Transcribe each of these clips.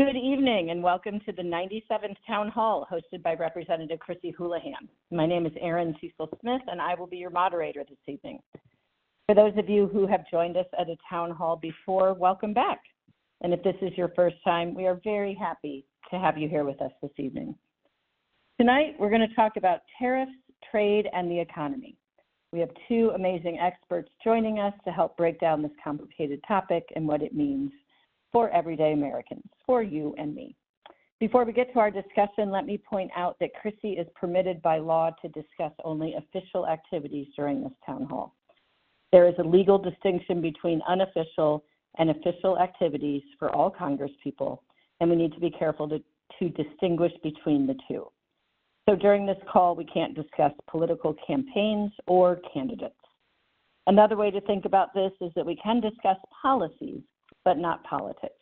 Good evening and welcome to the 97th Town Hall hosted by Representative Chrissy Houlihan. My name is Erin Cecil Smith and I will be your moderator this evening. For those of you who have joined us at a town hall before, welcome back. And if this is your first time, we are very happy to have you here with us this evening. Tonight, we're going to talk about tariffs, trade, and the economy. We have two amazing experts joining us to help break down this complicated topic and what it means for everyday Americans, for you and me. Before we get to our discussion, let me point out that Chrissy is permitted by law to discuss only official activities during this town hall. There is a legal distinction between unofficial and official activities for all Congresspeople, and we need to be careful to distinguish between the two. So during this call, we can't discuss political campaigns or candidates. Another way to think about this is that we can discuss policies, but not politics.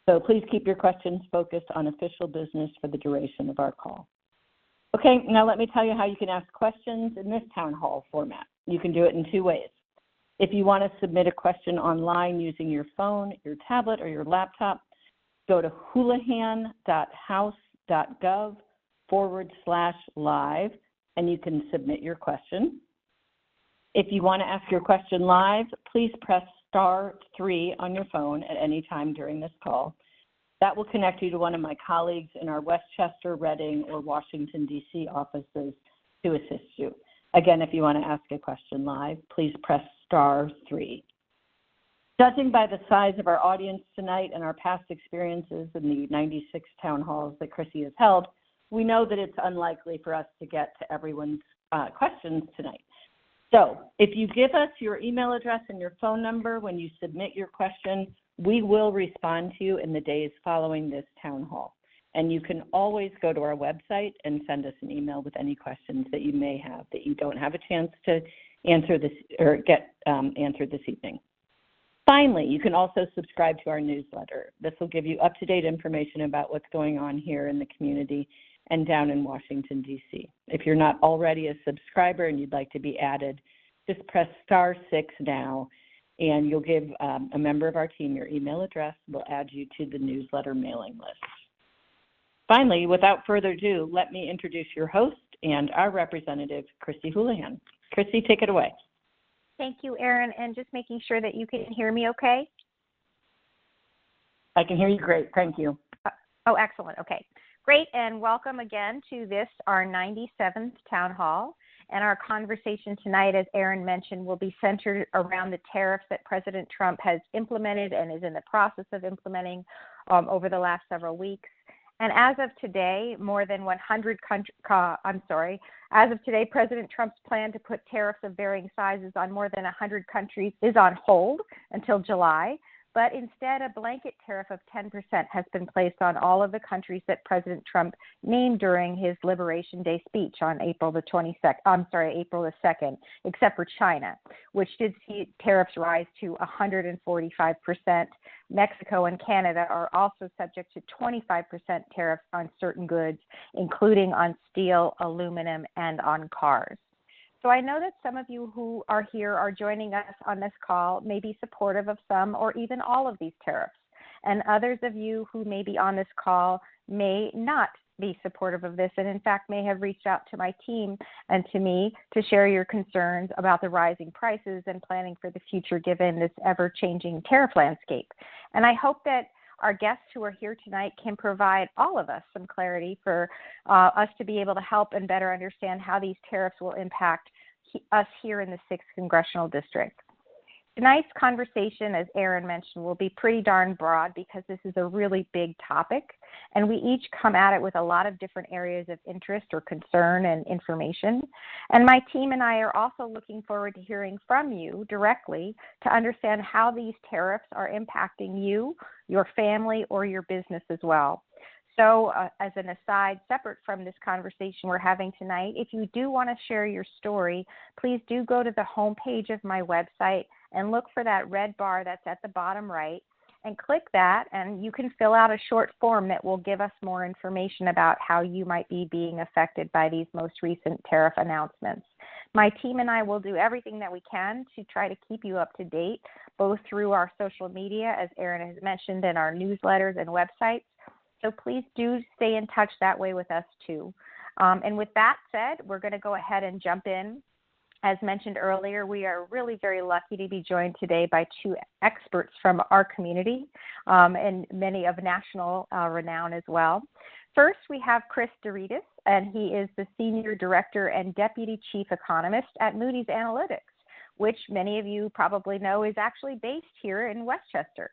So please keep your questions focused on official business for the duration of our call. Okay, now let me tell you how you can ask questions in this town hall format. You can do it in two ways. If you want to submit a question online using your phone, your tablet, or your laptop, go to houlihan.house.gov/live, and you can submit your question. If you want to ask your question live, please press *3 on your phone at any time during this call. That will connect you to one of my colleagues in our Westchester, Reading, or Washington, D.C. offices to assist you. Again, if you want to ask a question live, please press *3. Judging by the size of our audience tonight and our past experiences in the 96 town halls that Chrissy has held, we know that it's unlikely for us to get to everyone's questions tonight. So if you give us your email address and your phone number when you submit your question, we will respond to you in the days following this town hall. And you can always go to our website and send us an email with any questions that you may have that you don't have a chance to answer this or get answered this evening. Finally, you can also subscribe to our newsletter. This will give you up-to-date information about what's going on here in the community and down in Washington, D.C. If you're not already a subscriber and you'd like to be added, just press *6 now, and you'll give a member of our team your email address. We'll add you to the newsletter mailing list. Finally, without further ado, let me introduce your host and our representative, Chrissy Houlihan. Chrissy, take it away. Thank you, Erin, and just making sure that you can hear me okay? I can hear you great. Thank you. Oh, excellent. Okay. Great, and welcome again to this, our 97th Town Hall. And our conversation tonight, as Erin mentioned, will be centered around the tariffs that President Trump has implemented and is in the process of implementing over the last several weeks. And as of today, President Trump's plan to put tariffs of varying sizes on more than 100 countries is on hold until July. But instead, a blanket tariff of 10% has been placed on all of the countries that President Trump named during his Liberation Day speech on April the 2nd, except for China, which did see tariffs rise to 145%. Mexico and Canada are also subject to 25% tariffs on certain goods, including on steel, aluminum, and on cars. So I know that some of you who are here are joining us on this call may be supportive of some or even all of these tariffs, and others of you who may be on this call may not be supportive of this and in fact may have reached out to my team and to me to share your concerns about the rising prices and planning for the future given this ever-changing tariff landscape. And I hope that our guests who are here tonight can provide all of us some clarity for us to be able to help and better understand how these tariffs will impact us here in the 6th Congressional District. Tonight's conversation, as Erin mentioned, will be pretty darn broad because this is a really big topic, and we each come at it with a lot of different areas of interest or concern and information. And my team and I are also looking forward to hearing from you directly to understand how these tariffs are impacting you, your family, or your business as well. So as an aside, separate from this conversation we're having tonight, if you do want to share your story, please do go to the homepage of my website and look for that red bar that's at the bottom right and click that, and you can fill out a short form that will give us more information about how you might be being affected by these most recent tariff announcements. My team and I will do everything that we can to try to keep you up to date, both through our social media, as Erin has mentioned, and our newsletters and websites, So please do stay in touch that way with us too. And with that said, we're going to go ahead and jump in. As mentioned earlier, we are really very lucky to be joined today by two experts from our community and many of national renown as well. First, we have Chris Deritis, and he is the Senior Director and Deputy Chief Economist at Moody's Analytics, which many of you probably know is actually based here in Westchester.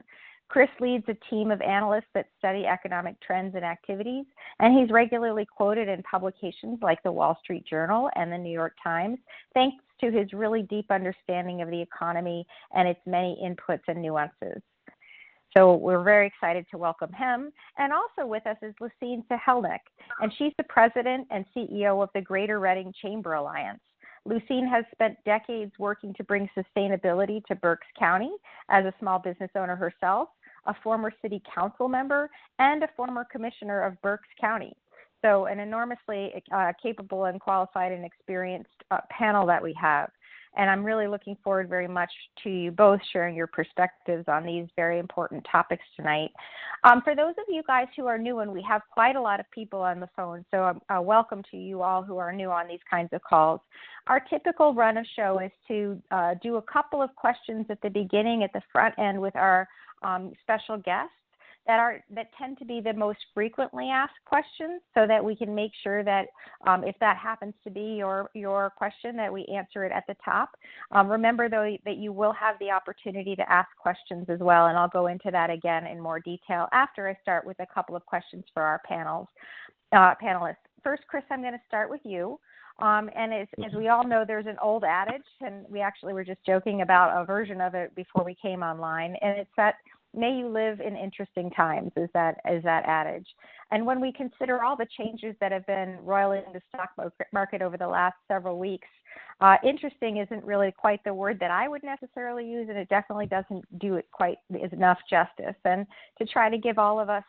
Chris leads a team of analysts that study economic trends and activities, and he's regularly quoted in publications like the Wall Street Journal and the New York Times, thanks to his really deep understanding of the economy and its many inputs and nuances. So we're very excited to welcome him. And also with us is Lucine Sahelnik, and she's the president and CEO of the Greater Reading Chamber Alliance. Lucine has spent decades working to bring sustainability to Berks County as a small business owner herself, a former city council member, and a former commissioner of Berks County. So an enormously capable and qualified and experienced panel that we have. And I'm really looking forward very much to you both sharing your perspectives on these very important topics tonight. For those of you guys who are new, and we have quite a lot of people on the phone, so welcome to you all who are new on these kinds of calls. Our typical run of show is to do a couple of questions at the beginning, at the front end with our special guests that tend to be the most frequently asked questions, so that we can make sure that if that happens to be your question, that we answer it at the top. Remember, though, that you will have the opportunity to ask questions as well, and I'll go into that again in more detail after I start with a couple of questions for our panelists. First, Chris, I'm going to start with you. And as we all know, there's an old adage, and we actually were just joking about a version of it before we came online, and it's that may you live in interesting times is that adage. And when we consider all the changes that have been roiling the stock market over the last several weeks, interesting isn't really quite the word that I would necessarily use, and it definitely doesn't do it quite enough justice. And to try to give all of us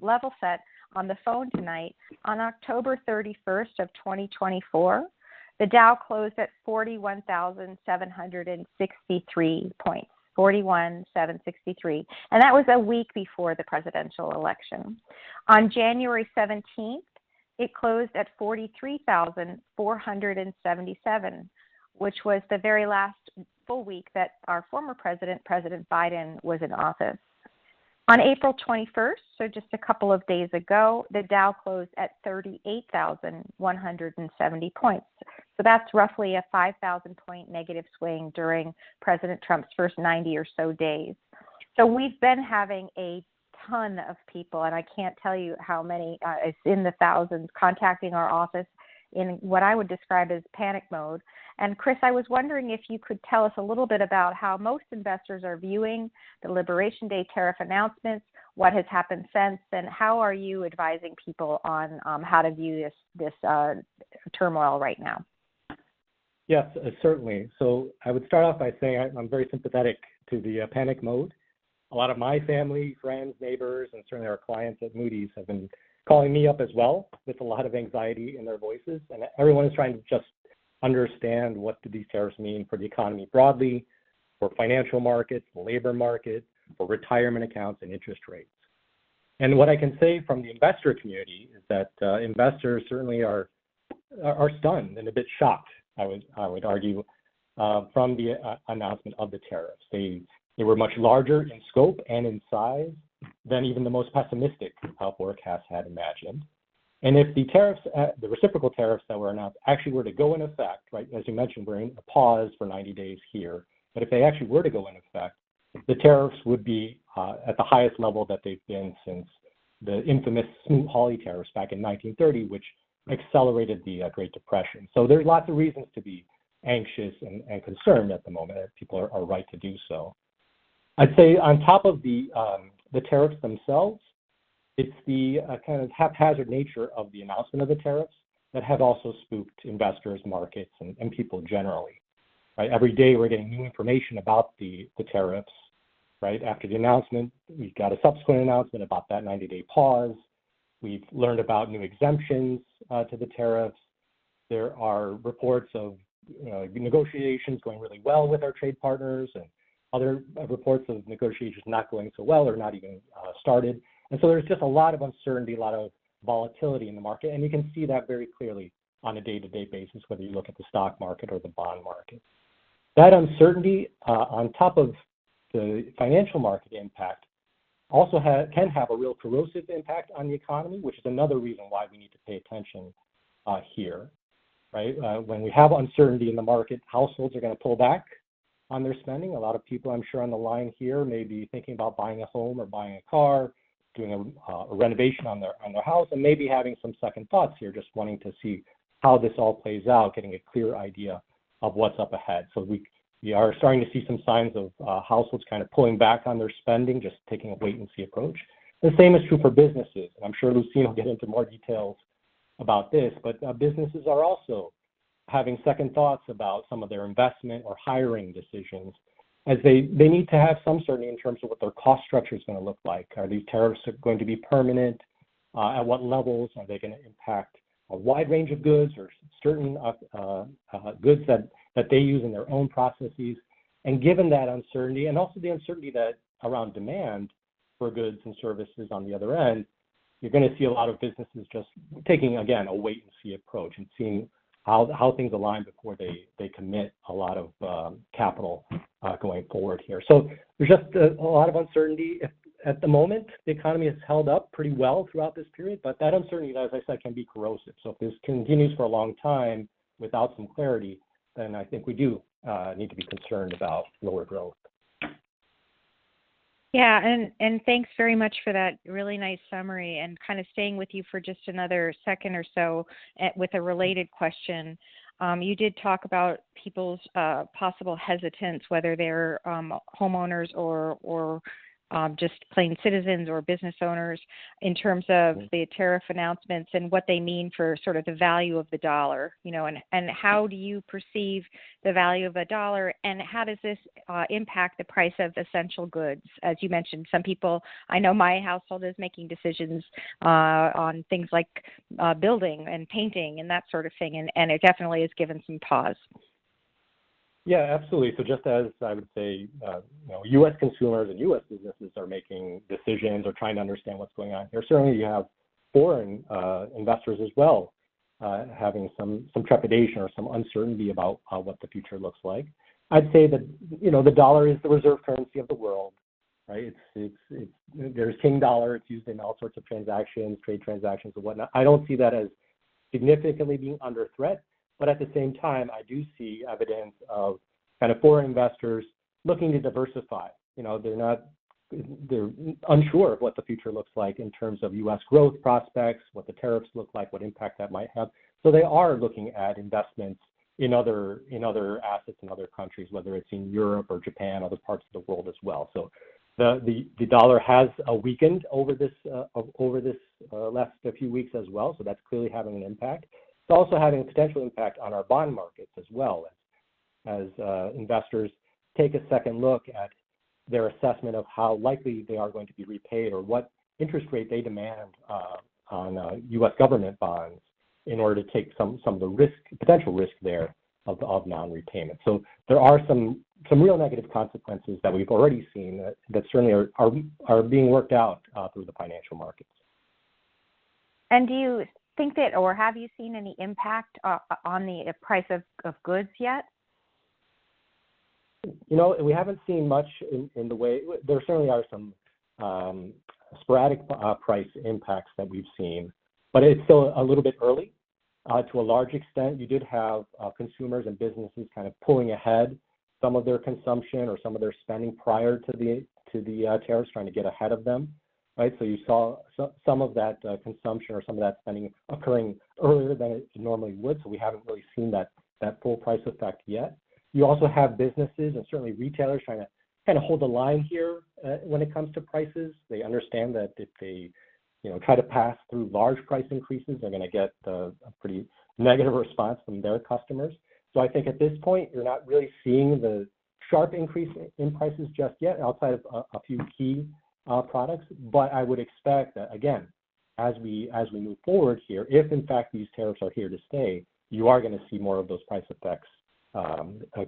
level set on the phone tonight, on October 31st of 2024, the Dow closed at 41,763 points. 41,763, and that was a week before the presidential election. On January 17th, it closed at 43,477, which was the very last full week that our former president, President Biden, was in office. On April 21st, so just a couple of days ago, the Dow closed at 38,170 points. So that's roughly a 5,000-point negative swing during President Trump's first 90 or so days. So we've been having a ton of people, and I can't tell you how many, it's in the thousands, contacting our office in what I would describe as panic mode. And Chris, I was wondering if you could tell us a little bit about how most investors are viewing the Liberation Day tariff announcements, what has happened since, and how are you advising people on how to view this turmoil right now? Yes, certainly. So I would start off by saying I'm very sympathetic to the panic mode. A lot of my family, friends, neighbors, and certainly our clients at Moody's have been calling me up as well with a lot of anxiety in their voices. And everyone is trying to just understand what do these tariffs mean for the economy broadly, for financial markets, the labor market, for retirement accounts and interest rates. And what I can say from the investor community is that investors certainly are stunned and a bit shocked, I would argue, from the announcement of the tariffs. They were much larger in scope and in size than even the most pessimistic forecasts had imagined. And if the tariffs, the reciprocal tariffs that were announced actually were to go in effect, right, as you mentioned, we're in a pause for 90 days here, but if they actually were to go in effect, the tariffs would be at the highest level that they've been since the infamous Smoot-Hawley tariffs back in 1930, which accelerated the Great Depression. So there's lots of reasons to be anxious and concerned at the moment. People are right to do so. I'd say on top of the tariffs themselves, it's the kind of haphazard nature of the announcement of the tariffs that have also spooked investors, markets, and people generally. Right? Every day we're getting new information about the tariffs. Right? After the announcement, we've got a subsequent announcement about that 90-day pause. We've learned about new exemptions to the tariffs. There are reports of negotiations going really well with our trade partners, and other reports of negotiations not going so well or not even started. And so there's just a lot of uncertainty, a lot of volatility in the market, and you can see that very clearly on a day-to-day basis, whether you look at the stock market or the bond market. That uncertainty on top of the financial market impact also can have a real corrosive impact on the economy, which is another reason why we need to pay attention here, right? When we have uncertainty in the market, households are going to pull back on their spending. A lot of people, I'm sure, on the line here may be thinking about buying a home or buying a car, doing a renovation on their house, and maybe having some second thoughts here, just wanting to see how this all plays out, getting a clear idea of what's up ahead. So we are starting to see some signs of households kind of pulling back on their spending, just taking a wait-and-see approach. The same is true for businesses. And I'm sure Lucine will get into more details about this, but businesses are also having second thoughts about some of their investment or hiring decisions, as they need to have some certainty in terms of what their cost structure is going to look like. Are these tariffs going to be permanent? At what levels? Are they going to impact a wide range of goods or certain goods that they use in their own processes? And given that uncertainty, and also the uncertainty that around demand for goods and services on the other end, you're going to see a lot of businesses just taking, again, a wait-and-see approach and seeing how things align before they commit a lot of capital going forward here. So there's just a lot of uncertainty. At the moment, the economy has held up pretty well throughout this period, but that uncertainty, as I said, can be corrosive. So if this continues for a long time without some clarity, then I think we do need to be concerned about lower growth. Yeah, and thanks very much for that really nice summary, and kind of staying with you for just another second or so with a related question. You did talk about people's possible hesitance, whether they're homeowners or just plain citizens or business owners, in terms of the tariff announcements and what they mean for sort of the value of the dollar, and how do you perceive the value of a dollar, and how does this impact the price of essential goods? As you mentioned, some people, I know my household is making decisions on things like building and painting and that sort of thing, and it definitely has given some pause. Yeah, absolutely. So just as I would say, U.S. consumers and U.S. businesses are making decisions or trying to understand what's going on here, certainly you have foreign investors as well having some trepidation or some uncertainty about what the future looks like. I'd say that, the dollar is the reserve currency of the world, right? There's king dollar. It's used in all sorts of transactions, trade transactions and whatnot. I don't see that as significantly being under threat. But at the same time, I do see evidence of kind of foreign investors looking to diversify. They're unsure of what the future looks like in terms of U.S. growth prospects, what the tariffs look like, what impact that might have. So they are looking at investments in other assets in other countries, whether it's in Europe or Japan, other parts of the world as well. So the dollar has weakened over this last few weeks as well. So that's clearly having an impact. It's also having a potential impact on our bond markets as well, as investors take a second look at their assessment of how likely they are going to be repaid or what interest rate they demand on U.S. government bonds in order to take some of the potential risk there of non-repayment. So there are some real negative consequences that we've already seen that certainly are being worked out through the financial markets. And do you think that, or have you seen any impact on the price of goods yet? We haven't seen much in the way. There certainly are some sporadic price impacts that we've seen, but it's still a little bit early. To a large extent, you did have consumers and businesses kind of pulling ahead some of their consumption or some of their spending prior to the tariffs, trying to get ahead of them. Right, so you saw some of that consumption or some of that spending occurring earlier than it normally would. So we haven't really seen that full price effect yet. You also have businesses and certainly retailers trying to kind of hold the line here when it comes to prices. They understand that if they, try to pass through large price increases, they're going to get a pretty negative response from their customers. So I think at this point, you're not really seeing the sharp increase in prices just yet, outside of a few key products, but I would expect that, again, as we move forward here, if in fact these tariffs are here to stay, you are going to see more of those price effects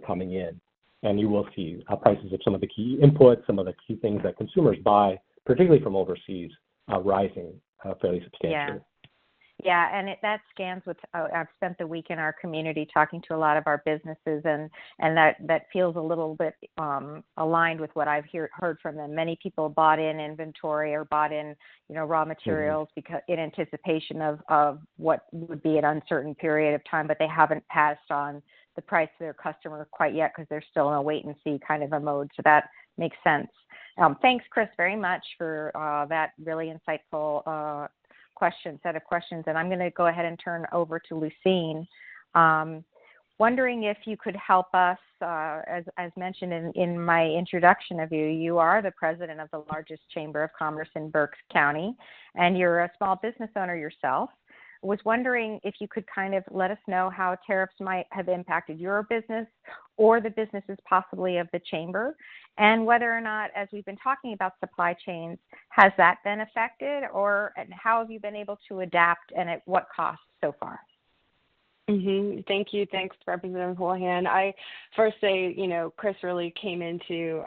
coming in, and you will see prices of some of the key inputs, some of the key things that consumers buy, particularly from overseas, rising fairly substantially. Yeah, and that scans with. I've spent the week in our community talking to a lot of our businesses, and that feels a little bit aligned with what I've heard from them. Many people bought in inventory or bought in, raw materials because in anticipation of what would be an uncertain period of time, but they haven't passed on the price to their customer quite yet because they're still in a wait and see kind of a mode. So that makes sense. Thanks, Chris, very much for that really insightful set of questions, and I'm going to go ahead and turn over to Lucine. Wondering if you could help us, as mentioned in my introduction of you, you are the president of the largest chamber of commerce in Berks County, and you're a small business owner yourself. Was wondering if you could kind of let us know how tariffs might have impacted your business or the businesses possibly of the chamber, and whether or not, as we've been talking about supply chains, has that been affected, or how have you been able to adapt, and at what cost so far? Thank you. Thanks, Representative Houlihan. I first say, Chris really came into,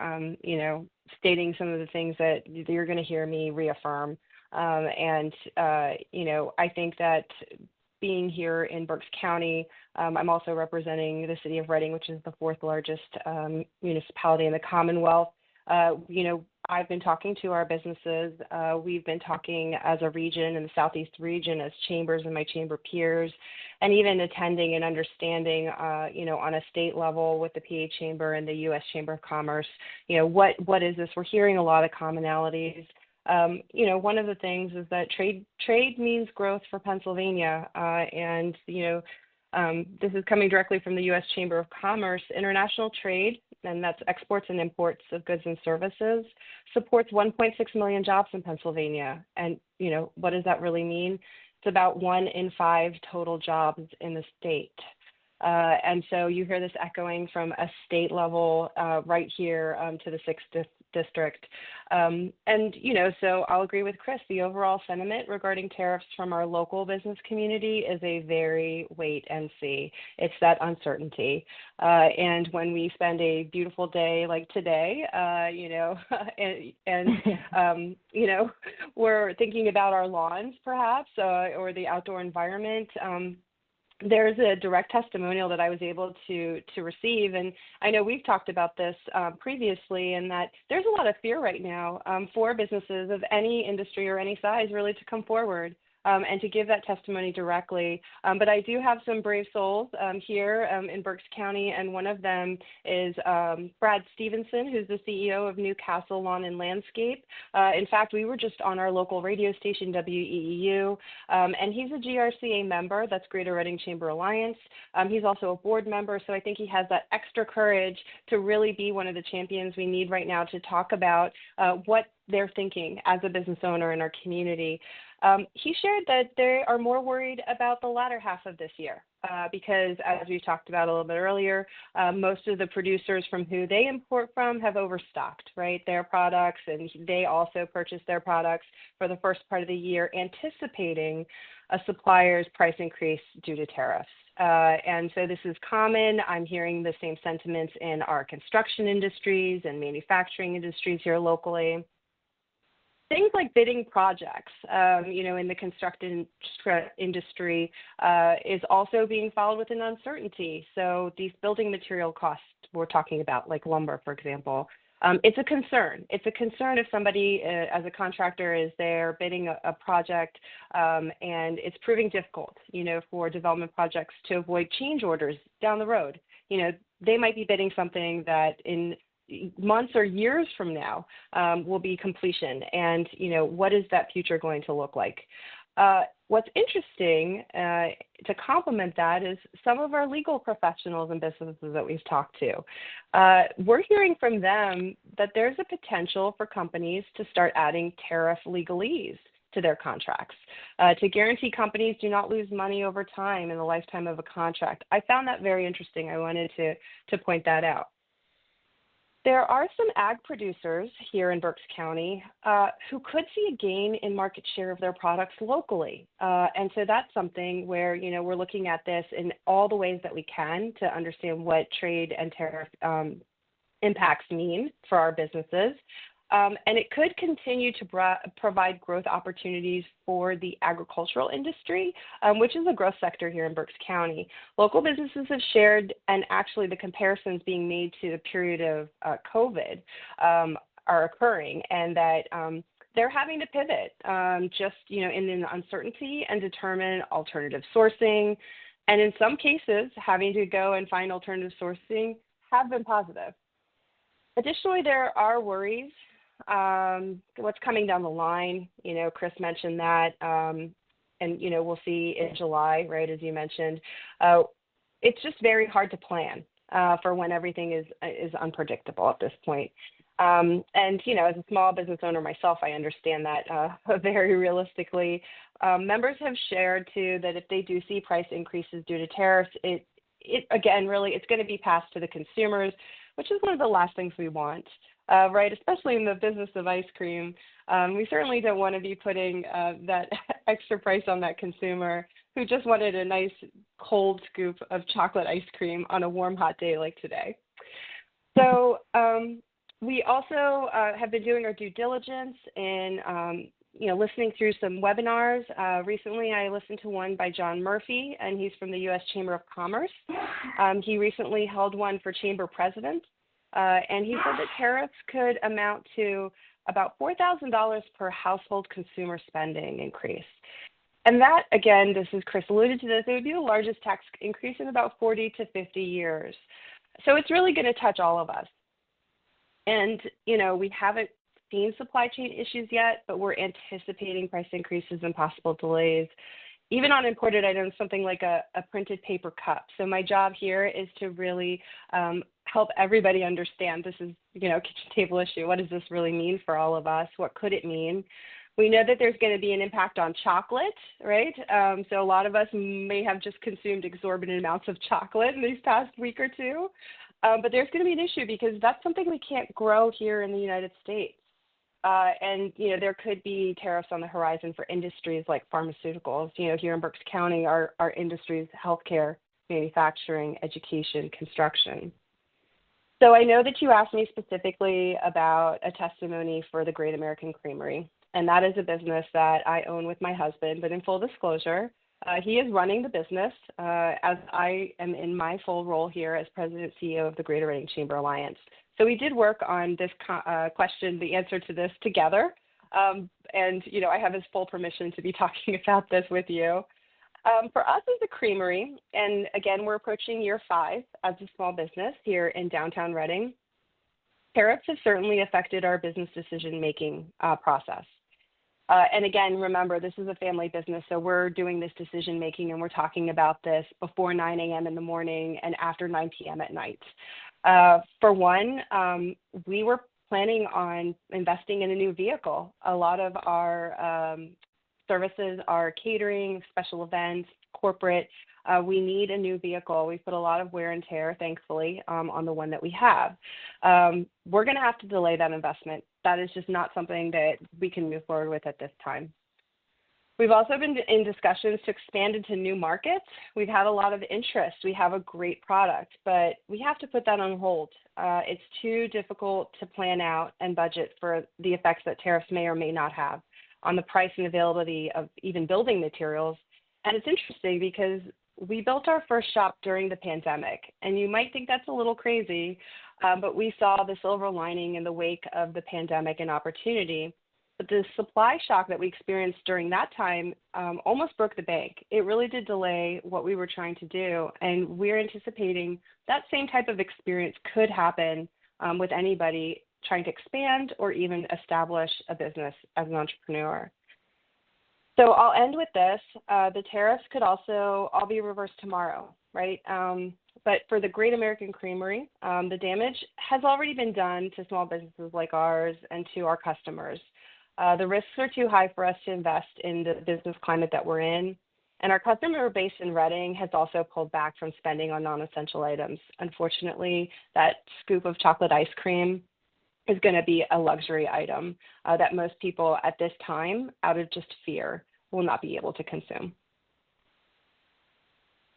stating some of the things that you're going to hear me reaffirm. I think that being here in Berks County, I'm also representing the city of Reading, which is the fourth largest municipality in the Commonwealth. I've been talking to our businesses. We've been talking as a region in the Southeast region as chambers and my chamber peers, and even attending and understanding, on a state level with the PA Chamber and the U.S. Chamber of Commerce, what is this? We're hearing a lot of commonalities. One of the things is that trade means growth for Pennsylvania, and this is coming directly from the U.S. Chamber of Commerce. International trade, and that's exports and imports of goods and services, supports 1.6 million jobs in Pennsylvania. And, what does that really mean? It's about 1 in 5 total jobs in the state. And so you hear this echoing from a state level right here to the 6th district. So I'll agree with Chris. The overall sentiment regarding tariffs from our local business community is a very wait and see. It's that uncertainty. And when we spend a beautiful day like today, we're thinking about our lawns perhaps or the outdoor environment. There's a direct testimonial that I was able to receive, and I know we've talked about this previously, and that there's a lot of fear right now for businesses of any industry or any size really to come forward and to give that testimony directly. But I do have some brave souls here in Berks County, and one of them is Brad Stevenson, who's the CEO of Newcastle Lawn and Landscape. In fact, we were just on our local radio station, WEEU, and he's a GRCA member. That's Greater Reading Chamber Alliance. He's also a board member, so I think he has that extra courage to really be one of the champions we need right now to talk about what they're thinking as a business owner in our community. He shared that they are more worried about the latter half of this year because, as we talked about a little bit earlier, most of the producers from who they import from have overstocked, right, their products, and they also purchase their products for the first part of the year, anticipating a supplier's price increase due to tariffs. And so this is common. I'm hearing the same sentiments in our construction industries and manufacturing industries here locally. Things like bidding projects, in the construction industry is also being followed with an uncertainty. So these building material costs we're talking about, like lumber, for example, it's a concern. It's a concern if somebody, as a contractor, is there bidding a project and it's proving difficult, for development projects to avoid change orders down the road. They might be bidding something that in months or years from now will be completion, and what is that future going to look like? What's interesting to complement that is some of our legal professionals and businesses that we've talked to. We're hearing from them that there's a potential for companies to start adding tariff legalese to their contracts to guarantee companies do not lose money over time in the lifetime of a contract. I found that very interesting. I wanted to point that out. There are some ag producers here in Berks County who could see a gain in market share of their products locally. And so that's something where, we're looking at this in all the ways that we can to understand what trade and tariff impacts mean for our businesses. And it could continue to provide growth opportunities for the agricultural industry, which is a growth sector here in Berks County. Local businesses have shared, and actually the comparisons being made to the period of COVID are occurring, and that they're having to pivot just, in an uncertainty and determine alternative sourcing. And in some cases, having to go and find alternative sourcing have been positive. Additionally, there are worries. What's coming down the line, Chris mentioned that, and, we'll see in July, right, as you mentioned. It's just very hard to plan for when everything is unpredictable at this point. And, as a small business owner myself, I understand that very realistically. Members have shared, too, that if they do see price increases due to tariffs, it's going to be passed to the consumers, which is one of the last things we want, right? Especially in the business of ice cream. We certainly don't want to be putting that extra price on that consumer who just wanted a nice cold scoop of chocolate ice cream on a warm, hot day like today. So we also have been doing our due diligence in, listening through some webinars. Recently, I listened to one by John Murphy, and he's from the U.S. Chamber of Commerce. He recently held one for chamber presidents, and he said that tariffs could amount to about $4,000 per household consumer spending increase. And that, again, this is Chris alluded to this, it would be the largest tax increase in about 40 to 50 years. So it's really going to touch all of us. And, we haven't seen supply chain issues yet, but we're anticipating price increases and possible delays, even on imported items, something like a printed paper cup. So my job here is to really help everybody understand this is, kitchen table issue. What does this really mean for all of us? What could it mean? We know that there's going to be an impact on chocolate, right? So a lot of us may have just consumed exorbitant amounts of chocolate in these past week or two. But there's going to be an issue because that's something we can't grow here in the United States. And, there could be tariffs on the horizon for industries like pharmaceuticals. Here in Berks County, our industries, healthcare, manufacturing, education, construction. So I know that you asked me specifically about a testimony for the Great American Creamery, and that is a business that I own with my husband. But in full disclosure, he is running the business as I am in my full role here as President CEO of the Greater Reading Chamber Alliance. So we did work on this question, the answer to this together. And, I have his full permission to be talking about this with you. For us as a creamery, and again, we're approaching year 5 as a small business here in downtown Reading, tariffs have certainly affected our business decision-making process. And again, remember, this is a family business, so we're doing this decision-making and we're talking about this before 9 a.m. in the morning and after 9 p.m. at night. For one, we were planning on investing in a new vehicle. A lot of our services are catering, special events, corporate. We need a new vehicle. We put a lot of wear and tear, thankfully, on the one that we have. We're going to have to delay that investment. That is just not something that we can move forward with at this time. We've also been in discussions to expand into new markets. We've had a lot of interest. We have a great product, but we have to put that on hold. It's too difficult to plan out and budget for the effects that tariffs may or may not have on the price and availability of even building materials. And it's interesting because we built our first shop during the pandemic, and you might think that's a little crazy, but we saw the silver lining in the wake of the pandemic and opportunity. But the supply shock that we experienced during that time almost broke the bank. It really did delay what we were trying to do, and we're anticipating that same type of experience could happen with anybody trying to expand or even establish a business as an entrepreneur. So I'll end with this. The tariffs could also all be reversed tomorrow, right? But for the Great American Creamery, the damage has already been done to small businesses like ours and to our customers. The risks are too high for us to invest in the business climate that we're in. And our customer base in Reading has also pulled back from spending on non-essential items. Unfortunately, that scoop of chocolate ice cream is going to be a luxury item that most people at this time, out of just fear, will not be able to consume.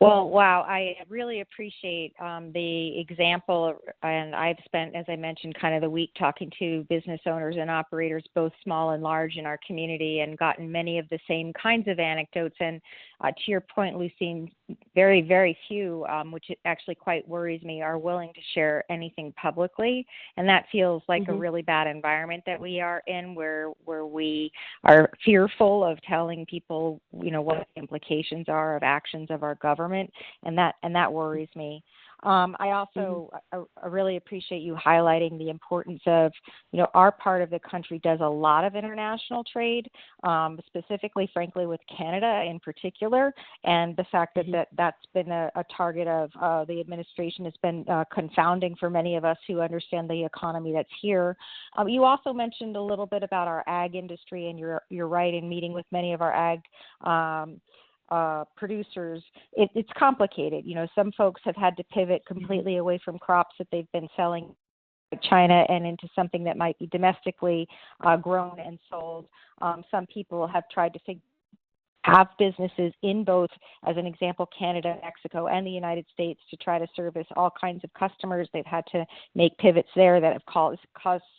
Well, wow, I really appreciate the example, and I've spent, as I mentioned, kind of the week talking to business owners and operators, both small and large in our community, and gotten many of the same kinds of anecdotes. And to your point, Lucy, very, very few, which actually quite worries me, are willing to share anything publicly. And that feels like a really bad environment that we are in, where we are fearful of telling people, what the implications are of actions of our government. And that worries me. I also I really appreciate you highlighting the importance of, our part of the country does a lot of international trade, specifically, frankly, with Canada in particular, and the fact that that's been a target of the administration has been confounding for many of us who understand the economy that's here. You also mentioned a little bit about our ag industry, and you're right in meeting with many of our ag producers. It's complicated. Some folks have had to pivot completely away from crops that they've been selling to China and into something that might be domestically grown and sold. Some people have tried to have businesses in both, as an example, Canada, Mexico, and the United States to try to service all kinds of customers. They've had to make pivots there that have caused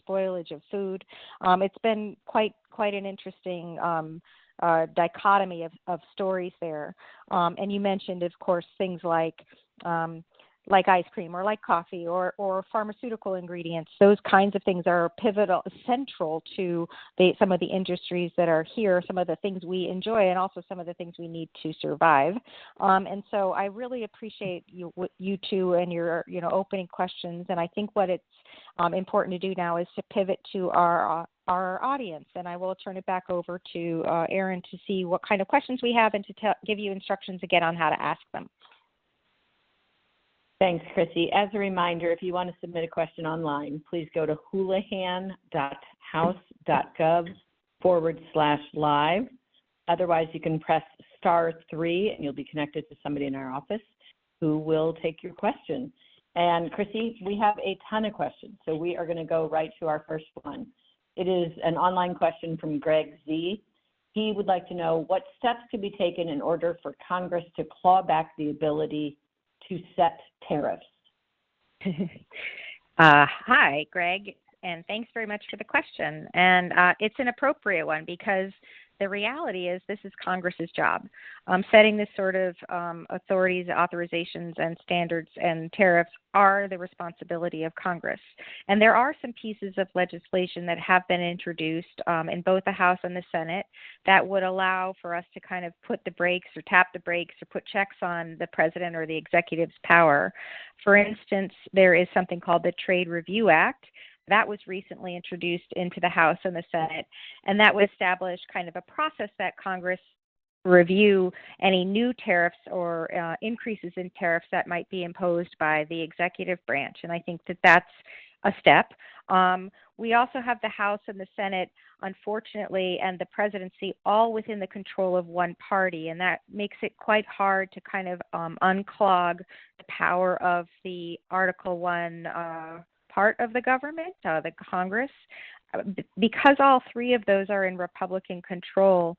spoilage of food. It's been quite an interesting dichotomy of stories there. And you mentioned, of course, things like ice cream or like coffee or pharmaceutical ingredients. Those kinds of things are pivotal, central to some of the industries that are here, some of the things we enjoy, and also some of the things we need to survive. And so I really appreciate you two and your opening questions. And I think what it's important to do now is to pivot to our audience, and I will turn it back over to Erin to see what kind of questions we have and to give you instructions again on how to ask them. Thanks, Chrissy. As a reminder, if you want to submit a question online, please go to houlihan.house.gov/live. Otherwise, you can press *3 and you'll be connected to somebody in our office who will take your question. And Chrissy, we have a ton of questions, so we are going to go right to our first one. It is an online question from Greg Z. He would like to know what steps could be taken in order for Congress to claw back the ability to set tariffs. Hi, Greg, and thanks very much for the question. And it's an appropriate one because the reality is this is Congress's job. Setting this sort of authorities, authorizations, and standards and tariffs are the responsibility of Congress. And there are some pieces of legislation that have been introduced in both the House and the Senate that would allow for us to kind of put the brakes or tap the brakes or put checks on the president or the executive's power. For instance, there is something called the Trade Review Act. That was recently introduced into the House and the Senate, and that would establish kind of a process that Congress review any new tariffs or increases in tariffs that might be imposed by the executive branch, and I think that that's a step. We also have the House and the Senate, unfortunately, and the presidency all within the control of one party, and that makes it quite hard to kind of unclog the power of the Article 1 part of the government, the Congress. Because all three of those are in Republican control,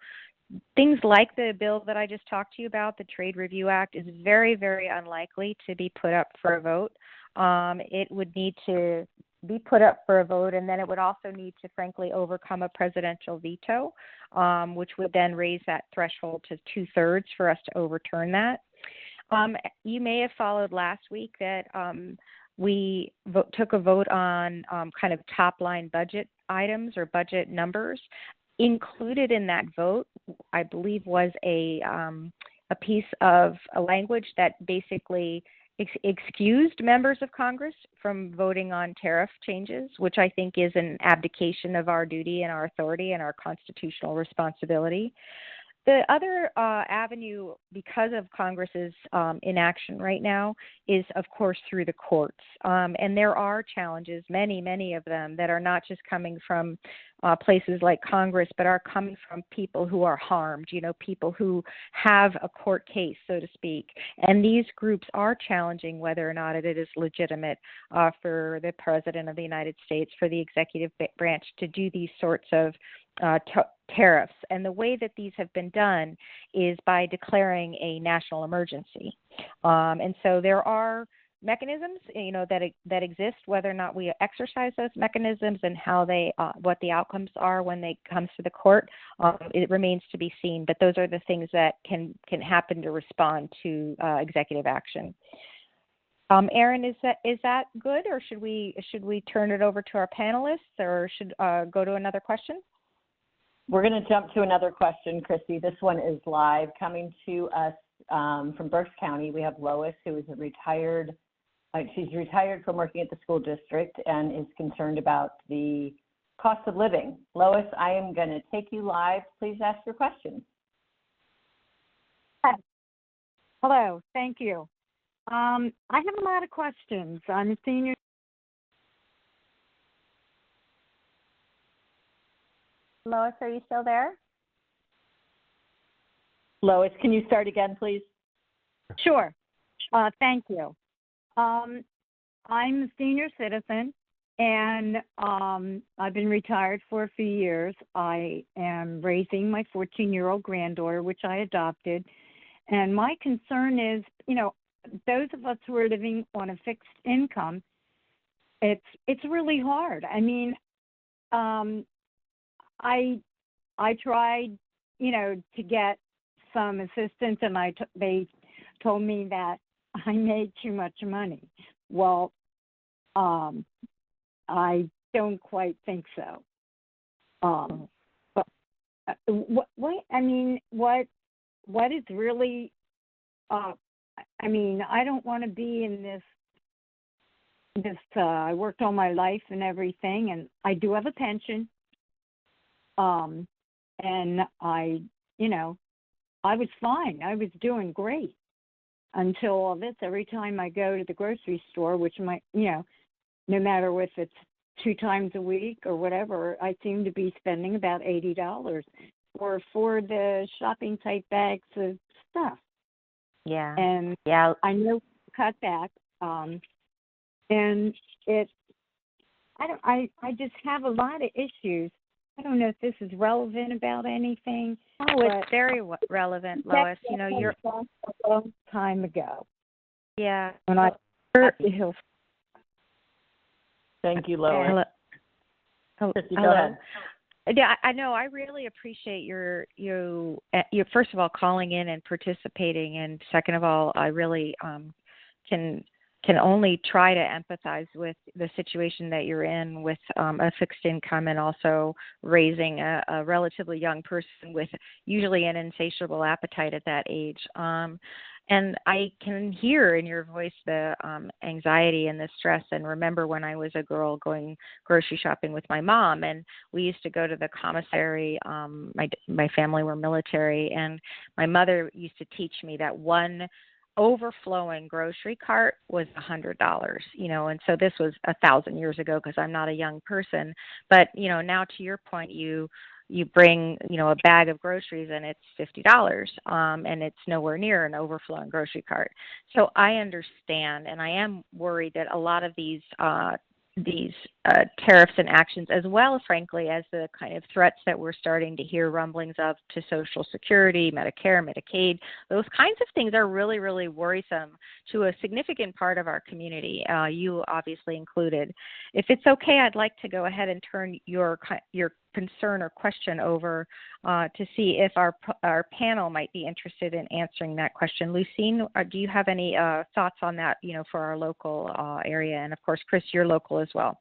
things like the bill that I just talked to you about, the Trade Review Act, is very, very unlikely to be put up for a vote. It would need to be put up for a vote, and then it would also need to, frankly, overcome a presidential veto, which would then raise that threshold to 2/3 for us to overturn that. You may have followed last week that we took a vote on kind of top-line budget items or budget numbers. Included in that vote, I believe, was a piece of a language that basically excused members of Congress from voting on tariff changes, which I think is an abdication of our duty and our authority and our constitutional responsibility. The other avenue, because of Congress's inaction right now, is, of course, through the courts. And there are challenges, many, many of them, that are not just coming from places like Congress, but are coming from people who are harmed, people who have a court case, so to speak. And these groups are challenging whether or not it is legitimate for the President of the United States, for the executive branch to do these sorts of tariffs. And the way that these have been done is by declaring a national emergency. And so there are mechanisms, that exist. Whether or not we exercise those mechanisms and how what the outcomes are when they comes to the court, it remains to be seen. But those are the things that can happen to respond to executive action. Erin, is that good, or should we turn it over to our panelists, or should go to another question? We're going to jump to another question, Christy. This one is live, coming to us from Berks County. We have Lois, who is she's retired from working at the school district and is concerned about the cost of living. Lois, I am going to take you live. Please ask your question. Hello, thank you. I have a lot of questions. I'm a senior. Lois, are you still there? Lois, can you start again, please? Sure. Thank you. I'm a senior citizen, and I've been retired for a few years. I am raising my 14-year-old granddaughter, which I adopted. And my concern is, those of us who are living on a fixed income, it's really hard. I mean, I tried, to get some assistance, and they told me that I made too much money. Well, I don't quite think so. But what is really? I don't want to be in this. I worked all my life and everything, and I do have a pension. And I was fine. I was doing great until all this. Every time I go to the grocery store, which no matter if it's 2 times a week or whatever, I seem to be spending about $80 for the shopping type bags of stuff. Yeah. And yeah, I know cut back. And I just have a lot of issues. I don't know if this is relevant about anything. Oh, it's very relevant, Lois. You're a long time ago. Yeah. When I Thank you, Lois. Christy, go ahead. Yeah, I know. I really appreciate you first of all calling in and participating, and second of all, I really can only try to empathize with the situation that you're in with a fixed income, and also raising a relatively young person with usually an insatiable appetite at that age. And I can hear in your voice the anxiety and the stress. And remember when I was a girl going grocery shopping with my mom, and we used to go to the commissary. My family were military, and my mother used to teach me that one overflowing grocery cart was $100, and so this was 1,000 years ago, because I'm not a young person. But now to your point, you bring a bag of groceries and it's $50, and it's nowhere near an overflowing grocery cart. So I understand, and I am worried that a lot of these tariffs and actions, as well, frankly, as the kind of threats that we're starting to hear rumblings of to Social Security, Medicare, Medicaid, those kinds of things are really, really worrisome to a significant part of our community, you obviously included. If it's okay, I'd like to go ahead and turn your concern or question over to see if our panel might be interested in answering that question. Lucine, do you have any thoughts on that, for our local area? And of course, Chris, you're local as well.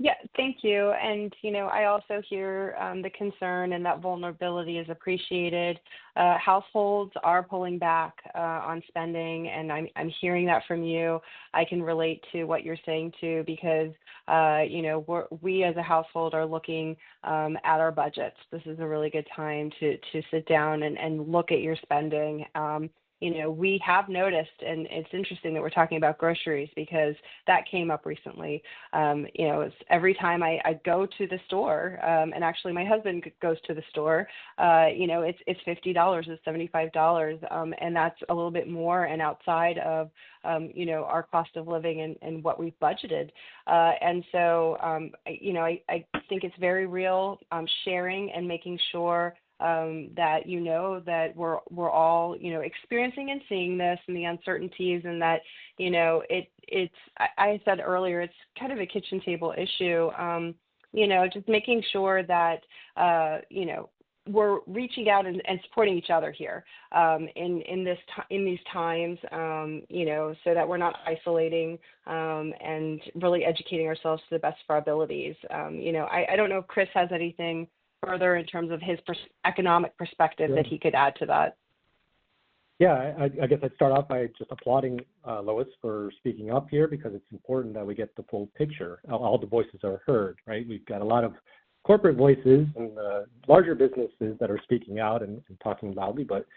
Yeah, thank you. And, I also hear the concern, and that vulnerability is appreciated. Households are pulling back on spending, and I'm hearing that from you. I can relate to what you're saying too, because, we as a household are looking at our budgets. This is a really good time to sit down and look at your spending. we have noticed, and it's interesting that we're talking about groceries because that came up recently. It's every time I go to the store, and actually my husband goes to the store, it's $50, it's $75, and that's a little bit more and outside of, our cost of living and what we've budgeted. And so, I think it's very real, sharing and making sure that that we're all experiencing and seeing this and the uncertainties, and that it's I said earlier, it's kind of a kitchen table issue. Just making sure that we're reaching out and supporting each other here in these times, so that we're not isolating, and really educating ourselves to the best of our abilities. I don't know if Chris has anything further in terms of his economic perspective that he could add to that. Yeah, I guess I'd start off by just applauding Lois for speaking up here, because it's important that we get the full picture. All the voices are heard, right? We've got a lot of corporate voices and larger businesses that are speaking out and talking loudly, but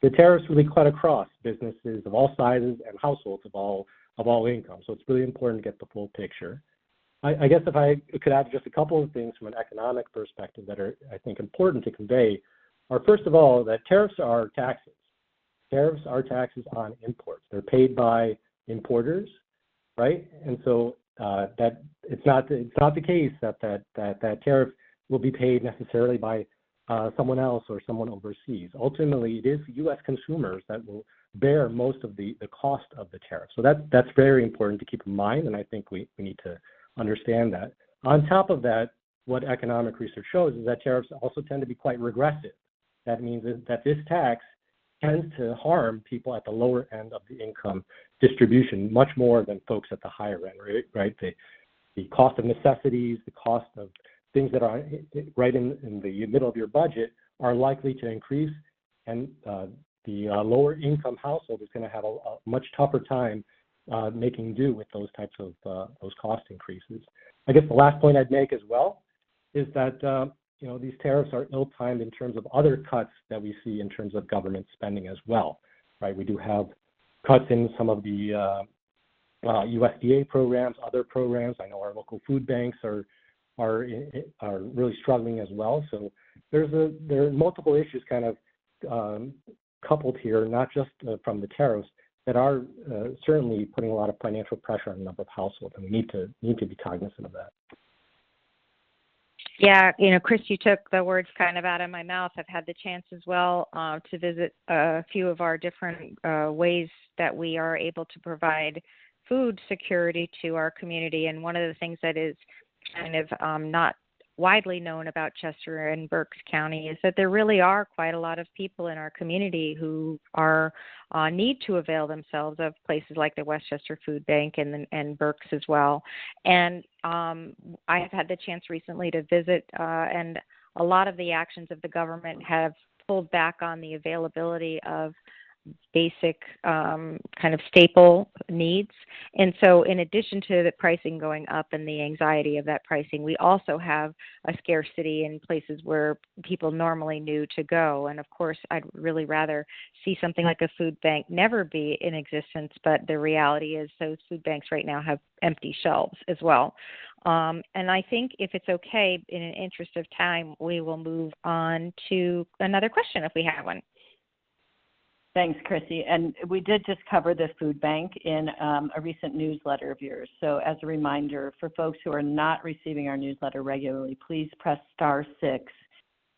the tariffs really cut across businesses of all sizes and households of all income. So it's really important to get the full picture. I guess if I could add just a couple of things from an economic perspective that are, I think, important to convey, are first of all that tariffs are taxes. Tariffs are taxes on imports. They're paid by importers, right? And so that it's not the case that tariff will be paid necessarily by someone else or someone overseas. Ultimately, it is U.S. consumers that will bear most of the cost of the tariff. So that's very important to keep in mind, and I think we need to understand that. On top of that, what economic research shows is that tariffs also tend to be quite regressive. That means that this tax tends to harm people at the lower end of the income distribution much more than folks at the higher end, right? The cost of necessities, the cost of things that are right in the middle of your budget are likely to increase, and the lower income household is going to have a much tougher time making do with those types of those cost increases. I guess the last point I'd make as well is that these tariffs are ill-timed in terms of other cuts that we see in terms of government spending as well, right? We do have cuts in some of the USDA programs, other programs. I know our local food banks are really struggling as well. So there are multiple issues kind of coupled here, not just from the tariffs, that are certainly putting a lot of financial pressure on a number of households, and we need to be cognizant of that. Yeah, Chris, you took the words kind of out of my mouth. I've had the chance as well to visit a few of our different ways that we are able to provide food security to our community. And one of the things that is kind of not widely known about Chester and Berks County is that there really are quite a lot of people in our community who are need to avail themselves of places like the Westchester Food Bank and Berks as well. And I have had the chance recently to visit, and a lot of the actions of the government have pulled back on the availability of basic kind of staple needs. And so in addition to the pricing going up and the anxiety of that pricing, we also have a scarcity in places where people normally knew to go. And of course, I'd really rather see something like a food bank never be in existence, but the reality is those food banks right now have empty shelves as well. And I think if it's okay, in an interest of time, we will move on to another question if we have one. Thanks, Chrissy. And we did just cover the food bank in a recent newsletter of yours. So as a reminder, for folks who are not receiving our newsletter regularly, please press *6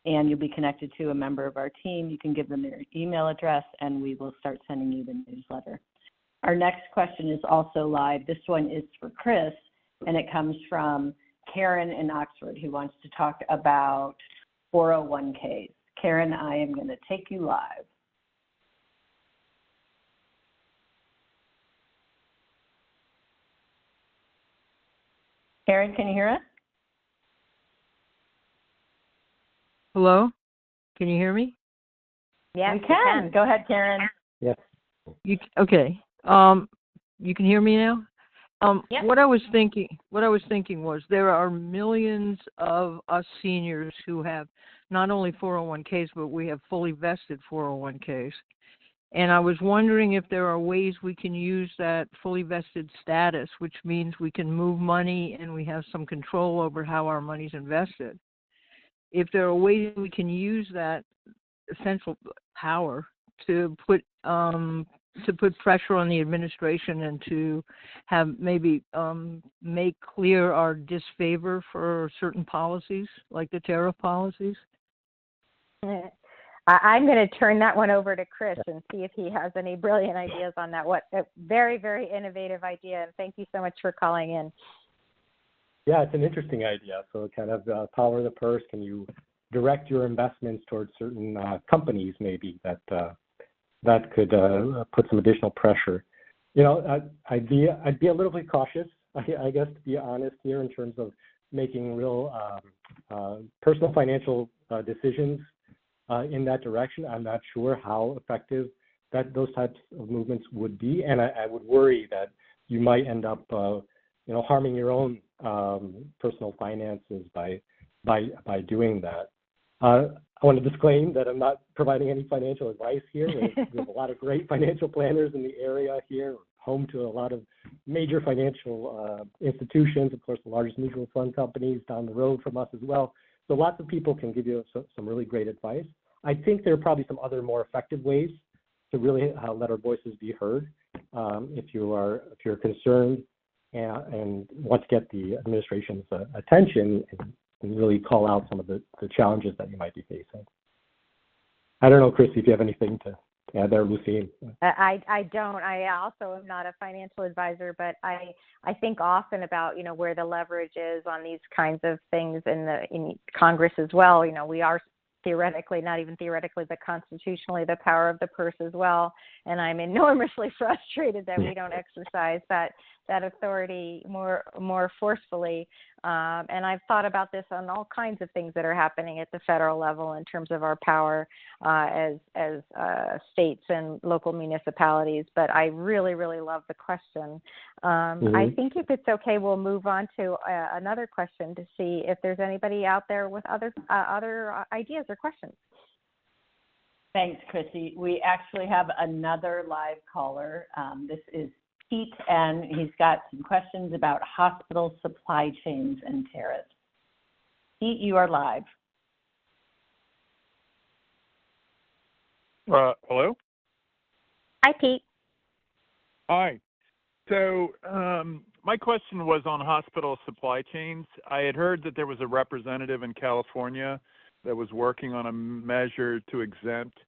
and you'll be connected to a member of our team. You can give them their email address and we will start sending you the newsletter. Our next question is also live. This one is for Chris, and it comes from Karen in Oxford, who wants to talk about 401ks. Karen, I am going to take you live. Karen, can you hear us? Hello? Can you hear me? Yes, we can. Go ahead, Karen. Yes. Okay. You can hear me now? Yep. What I was thinking was there are millions of us seniors who have not only 401ks, but we have fully vested 401ks. And I was wondering if there are ways we can use that fully vested status, which means we can move money and we have some control over how our money's invested. If there are ways we can use that essential power to put pressure on the administration and to have maybe make clear our disfavor for certain policies, like the tariff policies. I'm going to turn that one over to Chris and see if he has any brilliant ideas on that. What a very, very innovative idea. And thank you so much for calling in. Yeah, it's an interesting idea. So kind of power of the purse. Can you direct your investments towards certain companies maybe that could put some additional pressure? You know, I'd be a little bit cautious, I guess, to be honest here, in terms of making real personal financial decisions in that direction. I'm not sure how effective that those types of movements would be, and I would worry that you might end up, harming your own personal finances by doing that. I want to disclaim that I'm not providing any financial advice here. There's a lot of great financial planners in the area here, home to a lot of major financial institutions, of course, the largest mutual fund companies down the road from us as well. So lots of people can give you some really great advice. I think there are probably some other more effective ways to really let our voices be heard. If you're concerned and want to get the administration's attention and really call out some of the challenges that you might be facing. I don't know, Christy, if you have anything to add there, Lucine. I don't. I also am not a financial advisor, but I think often about, where the leverage is on these kinds of things in Congress as well. We are theoretically, not even theoretically, but constitutionally, the power of the purse as well. And I'm enormously frustrated that we don't exercise that authority more forcefully. And I've thought about this on all kinds of things that are happening at the federal level in terms of our power as states and local municipalities. But I really, really love the question. I think if it's okay, we'll move on to another question to see if there's anybody out there with other ideas or questions. Thanks, Chrissy. We actually have another live caller. This is Pete, and he's got some questions about hospital supply chains and tariffs. Pete, you are live. Hello? Hi, Pete. Hi. So my question was on hospital supply chains. I had heard that there was a representative in California that was working on a measure to exempt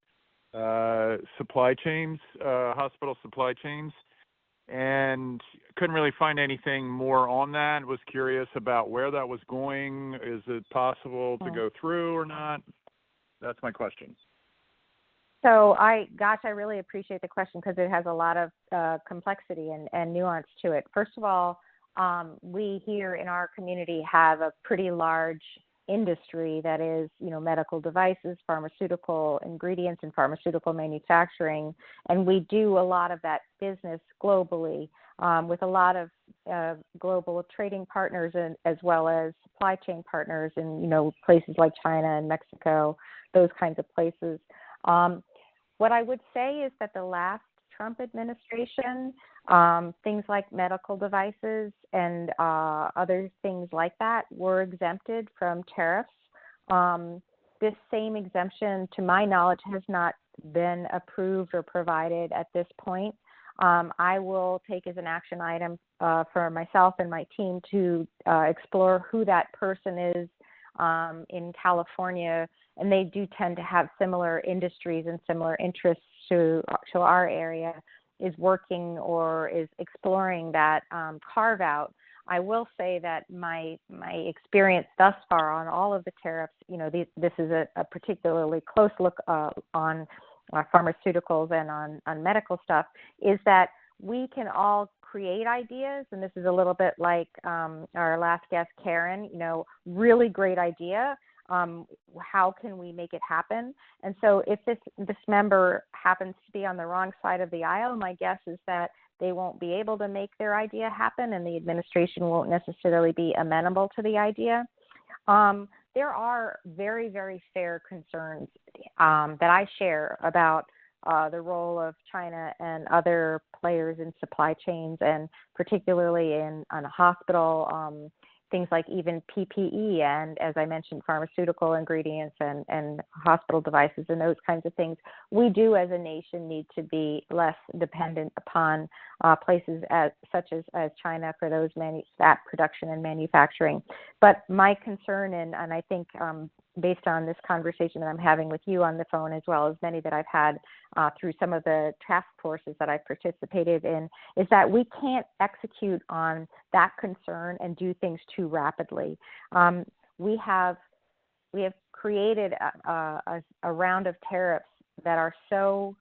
supply chains, hospital supply chains, and couldn't really find anything more on that. Was curious about where that was going. Is it possible to go through or not? That's my question. So I really appreciate the question because it has a lot of complexity and nuance to it. First of all, we here in our community have a pretty large industry that is, medical devices, pharmaceutical ingredients, and pharmaceutical manufacturing. And we do a lot of that business globally with a lot of global trading partners and as well as supply chain partners in, places like China and Mexico, those kinds of places. What I would say is that the last Trump administration, things like medical devices and other things like that were exempted from tariffs. This same exemption, to my knowledge, has not been approved or provided at this point. I will take as an action item for myself and my team to explore who that person is in California, and they do tend to have similar industries and similar interests to our area, is working or is exploring that carve out. I will say that my experience thus far on all of the tariffs, this is a particularly close look on pharmaceuticals and on medical stuff, is that we can all create ideas, and this is a little bit like our last guest, Karen, really great idea. How can we make it happen? And so if this member happens to be on the wrong side of the aisle, my guess is that they won't be able to make their idea happen, and the administration won't necessarily be amenable to the idea. There are very, very fair concerns that I share about the role of China and other players in supply chains, and particularly in on a hospital, things like even PPE and, as I mentioned, pharmaceutical ingredients and hospital devices and those kinds of things. We do as a nation need to be less dependent upon places such as China for those that production and manufacturing. But my concern, and I think based on this conversation that I'm having with you on the phone, as well as many that I've had through some of the task forces that I've participated in, is that we can't execute on that concern and do things too rapidly. We have created a round of tariffs that are so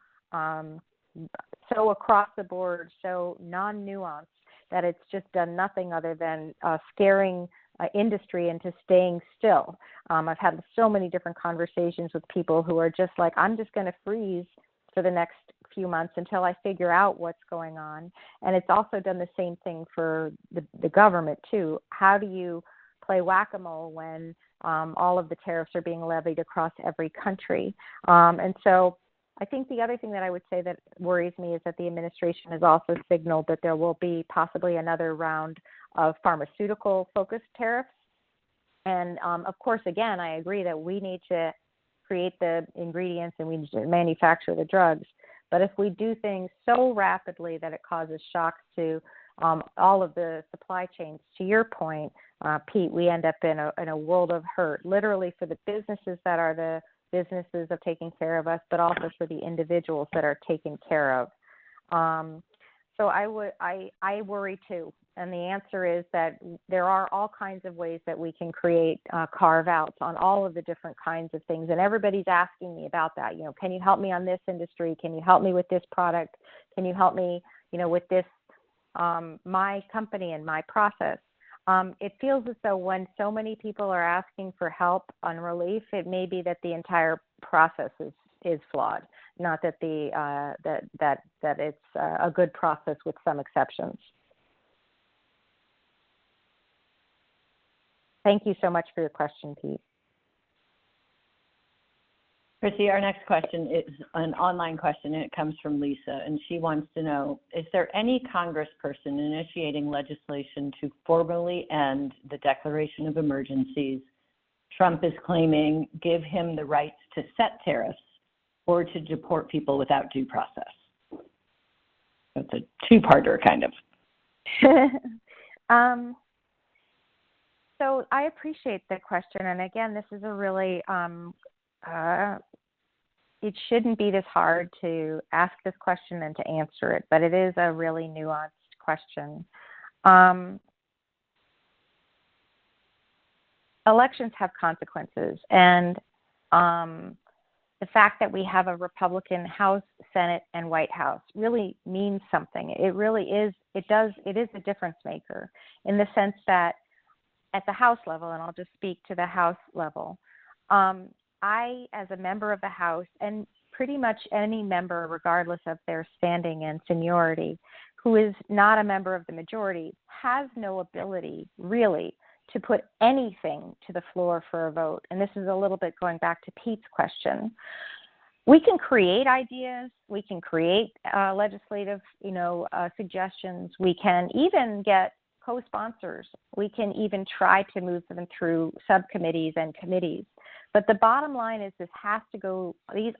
across the board, so non-nuanced, that it's just done nothing other than scaring industry into staying still. I've had so many different conversations with people who are just like, I'm just going to freeze for the next few months until I figure out what's going on. And it's also done the same thing for the government too. How do you play whack-a-mole when all of the tariffs are being levied across every country? And so I think the other thing that I would say that worries me is that the administration has also signaled that there will be possibly another round of pharmaceutical-focused tariffs. And of course, again, I agree that we need to create the ingredients and we need to manufacture the drugs. But if we do things so rapidly that it causes shocks to all of the supply chains, to your point, Pete, we end up in a world of hurt, literally for the businesses that are the businesses of taking care of us, but also for the individuals that are taken care of. So I worry too. And the answer is that there are all kinds of ways that we can create carve-outs on all of the different kinds of things. And everybody's asking me about that. You know, can you help me on this industry? Can you help me with this product? Can you help me, with this, my company and my process? It feels as though when so many people are asking for help on relief, it may be that the entire process is flawed, not that that it's a good process with some exceptions. Thank you so much for your question, Pete. Chrissy, our next question is an online question, and it comes from Lisa, and she wants to know, is there any congressperson initiating legislation to formally end the declaration of emergencies Trump is claiming give him the rights to set tariffs or to deport people without due process? That's a two-parter, kind of. So I appreciate the question. And again, this is a really, it shouldn't be this hard to ask this question and to answer it, but it is a really nuanced question. Elections have consequences, and the fact that we have a Republican House, Senate, and White House really means something. It really is, it is a difference maker in the sense that at the House level, and I'll just speak to the House level, I, as a member of the House, and pretty much any member, regardless of their standing and seniority, who is not a member of the majority, has no ability, really, to put anything to the floor for a vote. And this is a little bit going back to Pete's question. We can create ideas. We can create legislative, suggestions. We can even get co-sponsors. We can even try to move them through subcommittees and committees. But the bottom line is this has to go,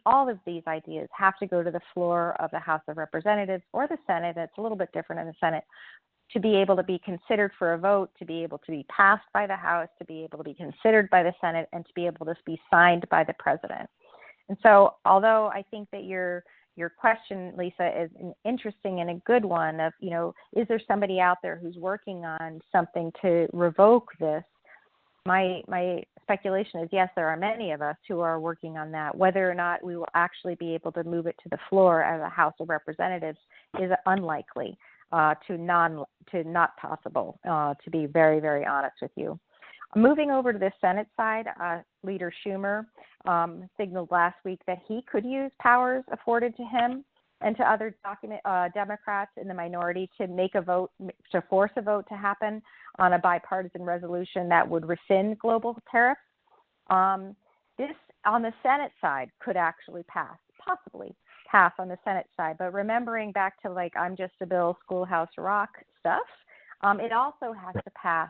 all of these ideas have to go to the floor of the House of Representatives or the Senate. It's a little bit different in the Senate, to be able to be considered for a vote, to be able to be passed by the House, to be able to be considered by the Senate, and to be able to be signed by the President. And so although I think that your question, Lisa, is an interesting and a good one of, is there somebody out there who's working on something to revoke this? My speculation is yes, there are many of us who are working on that. Whether or not we will actually be able to move it to the floor as a House of Representatives is unlikely, to not possible, to be very, very honest with you. Moving over to the Senate side, Leader Schumer signaled last week that he could use powers afforded to him and to other Democrats in the minority to make a vote, to force a vote to happen on a bipartisan resolution that would rescind global tariffs. This, on the Senate side, could actually pass, pass on the Senate side. But remembering back to like I'm Just a Bill, Schoolhouse Rock stuff, it also has to pass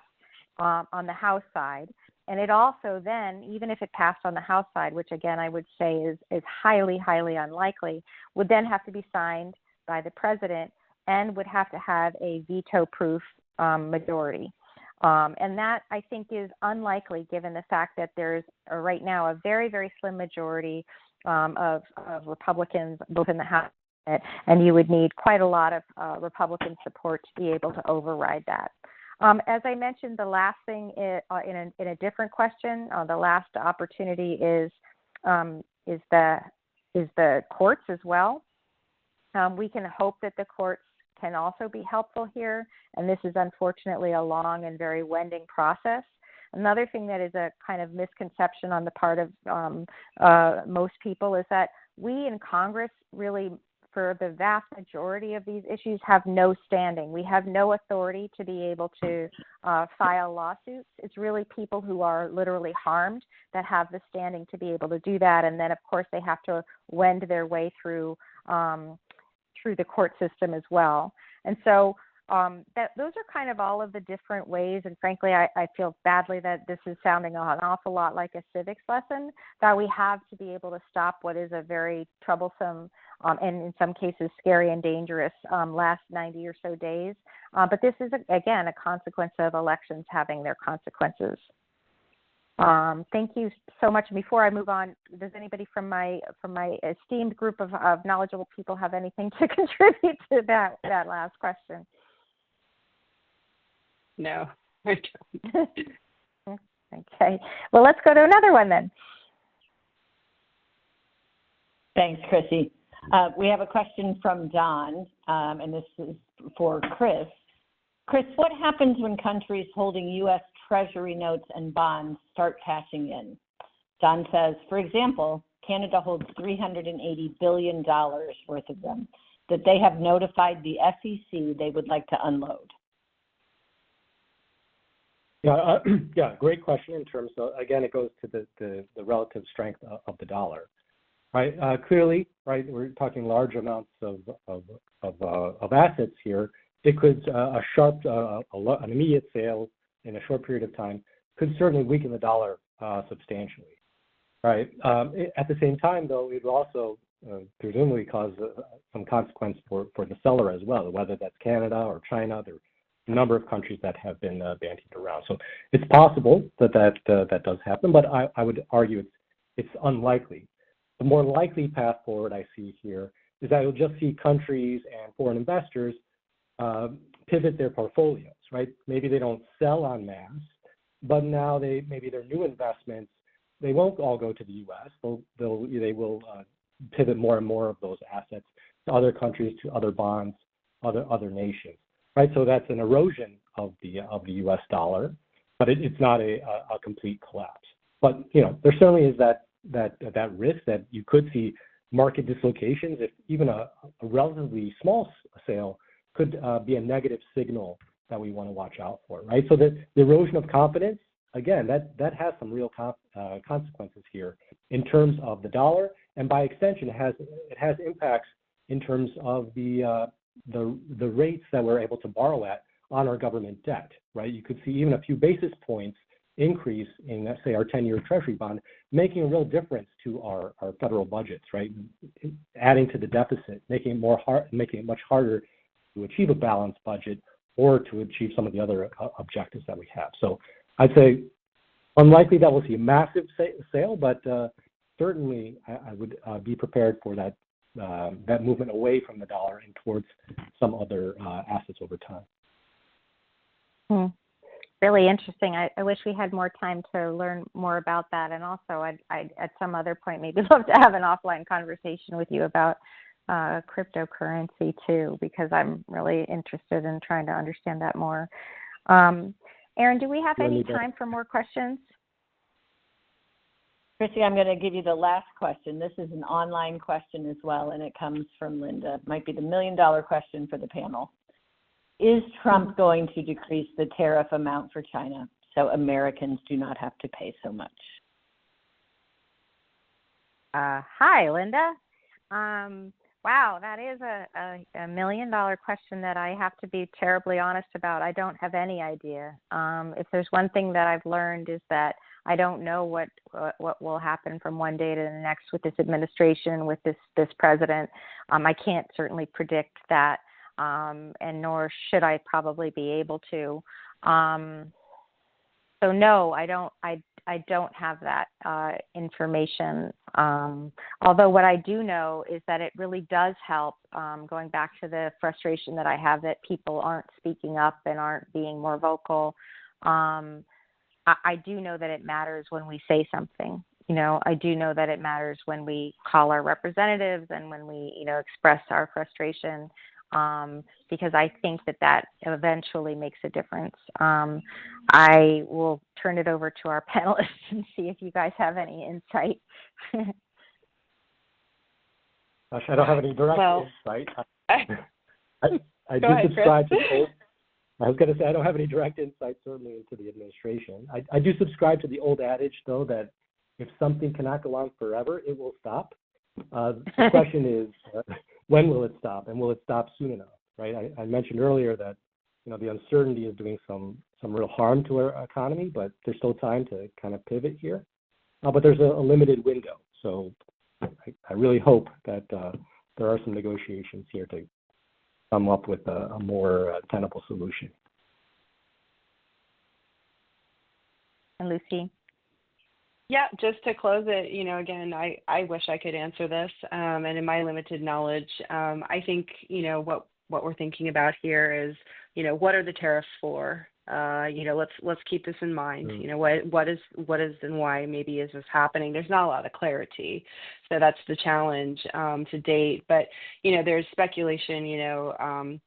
on the House side. And it also then, even if it passed on the House side, which again I would say is highly, highly unlikely, would then have to be signed by the president and would have to have a veto-proof majority. And that, I think, is unlikely given the fact that there's right now a very, very slim majority of Republicans both in the House and Senate, and you would need quite a lot of Republican support to be able to override that. As I mentioned, the last thing in a different question, the last opportunity is the courts as well. We can hope that the courts can also be helpful here, and this is unfortunately a long and very winding process. Another thing that is a kind of misconception on the part of most people is that we in Congress really, for the vast majority of these issues, have no standing. We have no authority to be able to file lawsuits. It's really people who are literally harmed that have the standing to be able to do that, and then of course they have to wend their way through the court system as well. And so those are kind of all of the different ways, and frankly, I feel badly that this is sounding an awful lot like a civics lesson, that we have to be able to stop what is a very troublesome and in some cases scary and dangerous last 90 or so days. But this is, again, a consequence of elections having their consequences. Thank you so much. And before I move on, does anybody from my esteemed group of knowledgeable people have anything to contribute to that last question? No, I don't. Okay. Well, let's go to another one then. Thanks, Chrissy. We have a question from Don, and this is for Chris. Chris, what happens when countries holding U.S. Treasury notes and bonds start cashing in? Don says, for example, Canada holds $380 billion worth of them that they have notified the SEC they would like to unload. Yeah, great question in terms of, again, it goes to the relative strength of the dollar, right? Clearly, right, we're talking large amounts of assets here. It could, an immediate sale in a short period of time could certainly weaken the dollar substantially, right? At the same time, though, it will also presumably cause some consequence for the seller as well, whether that's Canada or China. There are a number of countries that have been bandied around. So it's possible that does happen, but I would argue it's unlikely. The more likely path forward I see here is that you'll just see countries and foreign investors pivot their portfolios, right? Maybe they don't sell en masse, but now maybe their new investments, they won't all go to the U.S. They will pivot more and more of those assets to other countries, to other bonds, other nations, right? So that's an erosion of the U.S. dollar, but it's not a complete collapse. But there certainly is that risk that you could see market dislocations if even a relatively small sale could be a negative signal that we want to watch out for, right? So the erosion of confidence, again, that has some real consequences here in terms of the dollar, and by extension, it has impacts in terms of the rates that we're able to borrow at on our government debt, right? You could see even a few basis points increase in, let's say, our 10-year Treasury bond, making a real difference to our federal budgets, right? Adding to the deficit, making it much harder to achieve a balanced budget or to achieve some of the other objectives that we have. So I'd say unlikely that we'll see a massive sale, but certainly I would be prepared for that movement away from the dollar and towards some other assets over time. Really interesting. I wish we had more time to learn more about that, and also I'd at some other point maybe love to have an offline conversation with you about cryptocurrency too, because I'm really interested in trying to understand that more. Aaron, do we have any time for more questions? Chrissy, I'm going to give you the last question. This is an online question as well, and it comes from Linda. It might be the million-dollar question for the panel. Is Trump going to decrease the tariff amount for China so Americans do not have to pay so much? Hi, Linda. Wow, that is a $1 million question that I have to be terribly honest about. I don't have any idea. If there's one thing that I've learned is that I don't know what will happen from one day to the next with this administration, with this president. I can't certainly predict that, and nor should I probably be able to. So no, I don't have that information. Although what I do know is that it really does help, going back to the frustration that I have that people aren't speaking up and aren't being more vocal. I do know that it matters when we say something. I do know that it matters when we call our representatives and when we, express our frustration. Because I think that eventually makes a difference. I will turn it over to our panelists and see if you guys have any insight. Gosh, I don't have any direct insight. I do ahead, subscribe Chris. to the old. I was going to say I don't have any direct insight, certainly, into the administration. I do subscribe to the old adage, though, that if something cannot go on forever, it will stop. The question is, when will it stop, and will it stop soon enough? Right? I mentioned earlier that the uncertainty is doing some real harm to our economy, but there's still time to kind of pivot here. But there's a limited window, so I really hope that there are some negotiations here to come up with a more tenable solution. And Lucy? Yeah, just to close it, again, I wish I could answer this. And in my limited knowledge, I think, what we're thinking about here is, what are the tariffs for? Let's keep this in mind. What is and why maybe is this happening? There's not a lot of clarity. So that's the challenge to date. But, there's speculation,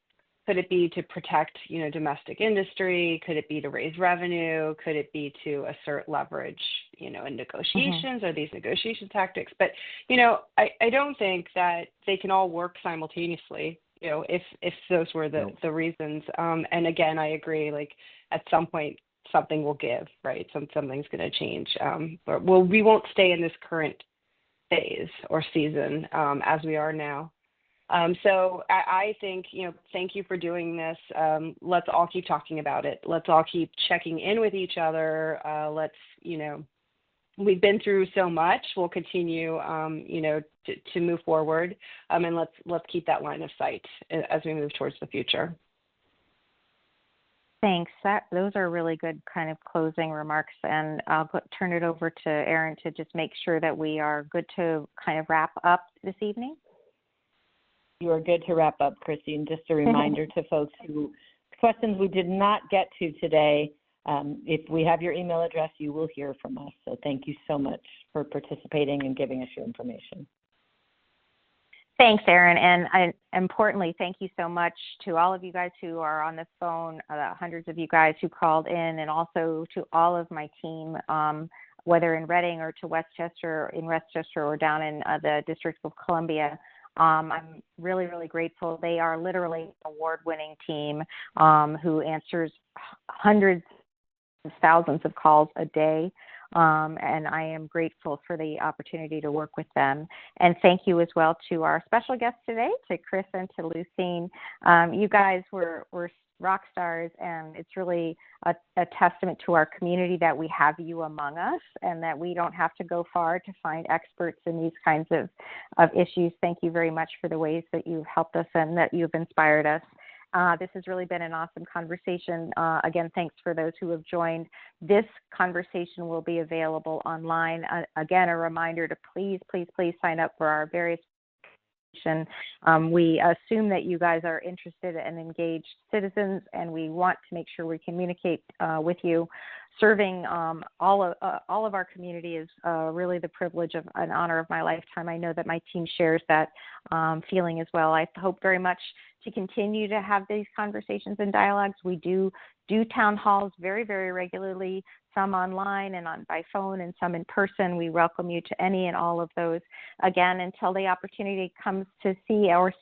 could it be to protect, domestic industry? Could it be to raise revenue? Could it be to assert leverage, in negotiations? Are these negotiation tactics? But, I don't think that they can all work simultaneously, if those were the reasons. And again, I agree, like at some point something will give, right? Something's going to change. But we won't stay in this current phase or season as we are now. So I think, thank you for doing this. Let's all keep talking about it. Let's all keep checking in with each other. We've been through so much. We'll continue, to move forward. And let's keep that line of sight as we move towards the future. Thanks. Those are really good kind of closing remarks. And I'll turn it over to Erin to just make sure that we are good to kind of wrap up this evening. You are good to wrap up, Christine. Just a reminder to folks questions we did not get to today. If we have your email address, you will hear from us. So thank you so much for participating and giving us your information. Thanks, Erin. And importantly, thank you so much to all of you guys who are on the phone, hundreds of you guys who called in, and also to all of my team, whether in Reading or to Westchester, or down in the District of Columbia. I'm really, really grateful. They are literally an award-winning team who answers hundreds of thousands of calls a day. And I am grateful for the opportunity to work with them. And thank you as well to our special guests today, to Chris and to Lucine. You guys were rock stars, and it's really a testament to our community that we have you among us and that we don't have to go far to find experts in these kinds of issues. Thank you very much for the ways that you've helped us and that you've inspired us. This has really been an awesome conversation. Again, thanks for those who have joined. This conversation will be available online. Again, a reminder to please sign up for our various. We assume that you guys are interested and engaged citizens, and we want to make sure we communicate with you. Serving all of our community is really the privilege of an honor of my lifetime. I know that my team shares that feeling as well. I hope very much to continue to have these conversations and dialogues. We do town halls very, very regularly, some online and by phone and some in person. We welcome you to any and all of those. Again, until the opportunity comes to see or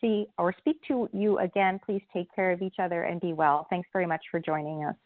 speak to you again, please take care of each other and be well. Thanks very much for joining us.